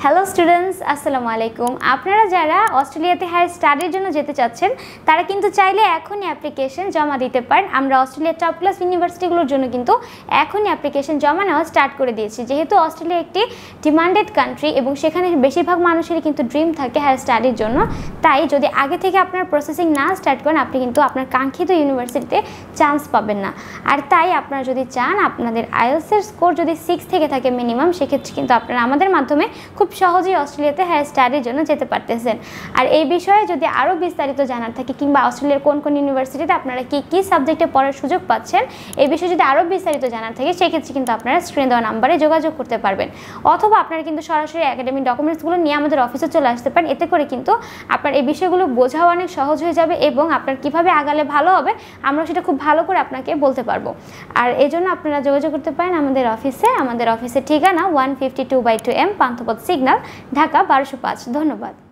Hello students, আসসালামু আলাইকুম। আপনারা যারা অস্ট্রেলিয়াতে হায়ার স্টাডির জন্য যেতে চাচ্ছেন তারা কিন্তু চাইলে এখনই অ্যাপ্লিকেশন জমা দিতে পারেন। আমরা অস্ট্রেলিয়ার টপ ক্লাস ইউনিভার্সিটিগুলোর জন্য কিন্তু এখনই অ্যাপ্লিকেশন জমা নেওয়া স্টার্ট করে দিয়েছি। যেহেতু অস্ট্রেলিয়া একটি ডিমান্ডেড কান্ট্রি এবং সেখানে বেশিরভাগ মানুষেরই কিন্তু ড্রিম থাকে হায়ার স্টাডির জন্য, তাই যদি আগে থেকে আপনার প্রসেসিং না স্টার্ট করেন আপনি কিন্তু আপনার কাঙ্ক্ষিত ইউনিভার্সিটিতে চান্স পাবেন না। আর তাই আপনারা যদি চান আপনাদের আইএলটিএস স্কোর যদি 6 থেকে থাকে মিনিমাম, সেক্ষেত্রে কিন্তু আপনারা আমাদের মাধ্যমে খুব সহজেই অস্ট্রেলিয়াতে হায়ার স্টাডির জন্য যেতে পারতেছেন। আর এই বিষয়ে যদি আরও বিস্তারিত জানার থাকে কিংবা অস্ট্রেলিয়ার কোন কোন ইউনিভার্সিটিতে আপনারা কী সাবজেক্টে পড়ার সুযোগ পাচ্ছেন এই বিষয়ে যদি আরও বিস্তারিত জানার থাকে সেক্ষেত্রে কিন্তু আপনারা স্ক্রিনে দেওয়া নাম্বারে যোগাযোগ করতে পারবেন, অথবা আপনারা কিন্তু সরাসরি একাডেমিক ডকুমেন্টসগুলো নিয়ে আমাদের অফিসে চলে আসতে পারেন। এতে করে কিন্তু আপনার এই বিষয়গুলো বোঝাও অনেক সহজ হয়ে যাবে এবং আপনার কীভাবে আগালে ভালো হবে আমরা সেটা খুব ভালো করে আপনাকে বলতে পারবো। আর এই জন্য আপনারা যোগাযোগ করতে পারেন আমাদের অফিসে। আমাদের অফিসের ঠিকানা 152/2M পান্থপথ সিগন্যাল, ঢাকা 1205। ধন্যবাদ।